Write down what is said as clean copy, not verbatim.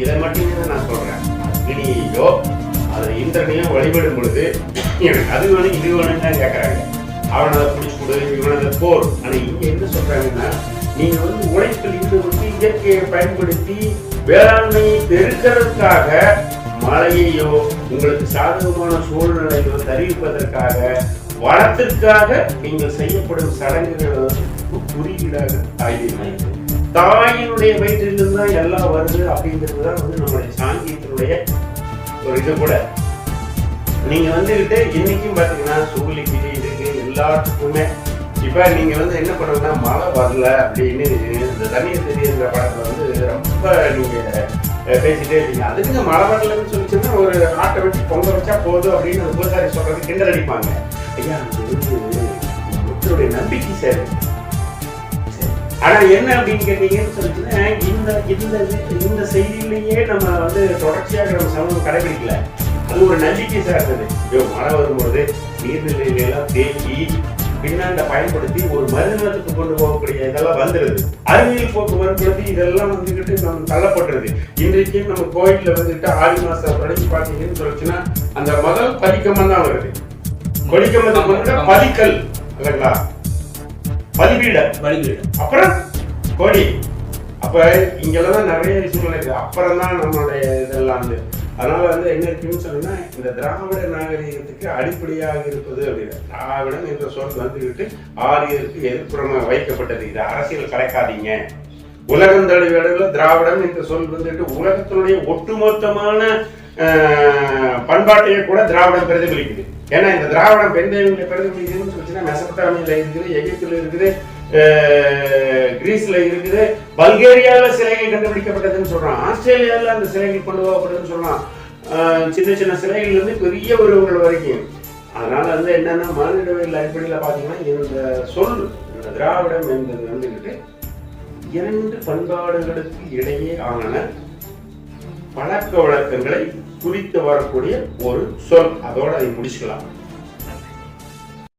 இதை மட்டுமே நான் சொல்றேன். அக்னியோ அதை இந்திரனையோ வழிபடும் பொழுது எனக்கு அது வேணும் இது வேணும்னு தான் கேட்கறாங்க. அவனை அதை பிடிச்சி கொடு, இவனதை போர். ஆனா இங்க என்ன சொல்றாங்கன்னா, நீங்க உழைப்பில் ஈடுபட்டு இயற்கையை பயன்படுத்தி வேளாண்மையை பெருக்கிறதுக்காக மழையையோ உங்களுக்கு சாதகமான சூழ்நிலைகளோ தெரிவிப்பதற்காக வளத்திற்காக நீங்கள் செய்யப்படும் சடங்குகள் குறியீடாக தாயினாயிருக்கு. தாயினுடைய வயிற்றிலிருந்து தான் எல்லாம் வருது அப்படிங்கிறது தான் நம்மளுடைய சாங்கியத்தினுடைய ஒரு இது கூட. நீங்க இன்னைக்கும் பாத்தீங்கன்னா சூழ்நிலைக்கு இருக்கு எல்லாத்துக்குமே. இப்ப நீங்க என்ன பண்ணுங்கன்னா, மழை வரல அப்படின்னு இந்த தண்ணீர் தெரியுற படத்துல ரொம்ப நீங்க பேசிட்டே இருக்கீங்க. அதுக்கு மழை வரலன்னு சொல்லிச்சுன்னா ஒரு ஆட்டை வச்சு பொங்க வச்சா போதும் அப்படின்னு பூசாரி சொல்றது கிண்டல் அடிப்பாங்க. ஐயா மக்களுடைய நம்பிக்கை சேரு. ஆனா என்ன அப்படின்னு கேட்டீங்கன்னு சொல்லிச்சுன்னா, இந்த செய்தியிலேயே நம்ம தொடர்ச்சியாக நம்ம சமூகம் கடைபிடிக்கல. அது ஒரு நம்பிக்கை சார்ந்தது. மழை வரும்போது நீர்நிலைகளை எல்லாம் தேக்கி பின்னாண்ட பயன்படுத்தி ஒரு மறுநிலத்துக்கு கொண்டு போகக்கூடிய இதெல்லாம் வந்துடுது. அறிவியல் போக்குவரத்து இதெல்லாம் நம்ம தள்ளப்பட்டுருது. இன்றைக்கு நம்ம கோயில்ல ஆடி மாசம் தொடங்கி பார்த்தீங்கன்னு சொல்லிச்சுன்னா அந்த முதல் பதிக்கமம் தான் வருது. கொடிக்கமத்துக்கு பதிக்கல் இல்லைங்களா, பதிபீடம், அப்புறம் கோடி. அப்ப இங்கெல்லாம் நிறைய விஷயங்கள் இருக்கு. அப்புறம் தான் நம்மளுடைய இதெல்லாம் அதனால என்ன இருக்குன்னு சொன்னா, இந்த திராவிட நாகரிகத்துக்கு அடிப்படையாக இருப்பது அப்படின்னா, திராவிடம் என்ற சொல் ஆரியருக்கு எதிர்ப்புறமா வைக்கப்பட்டது. இது அரசியல் கலைக்காதீங்க. உலகம் தழுவிய திராவிடம் என்ற சொல் உலகத்தினுடைய ஒட்டுமொத்தமான பண்பாட்டையே கூட திராவிடம் பிரதிபலிக்குது. ஏன்னா இந்த திராவிடம் பெண் தெய்வங்களை பிரதிபலிக்குதுன்னு சொல்லிச்சுன்னா, மெசபடாமியில இருக்குது, எகிப்துல இருக்குது, கிரீஸ்ல இருக்குது, பல்கேரியால சிலைகள் கண்டுபிடிக்கப்பட்டதுன்னு சொல்றான், ஆஸ்திரேலியாவில் அந்த சிலைகள் கொண்டு போகப்பட்டதுன்னு சொல்றான். சின்ன சின்ன சிலைகள் பெரிய உருவங்கள் வரைக்கும். அதனால என்னன்னா, மாநிலவியல் அடிப்படையில் பாத்தீங்கன்னா இந்த சொல் இந்த திராவிடம் என்பது இரண்டு பண்பாடுகளுக்கு இடையே ஆன பழக்க வழக்கங்களை குறித்து வரக்கூடிய ஒரு சொல். அதோட அதை முடிச்சுக்கலாம்.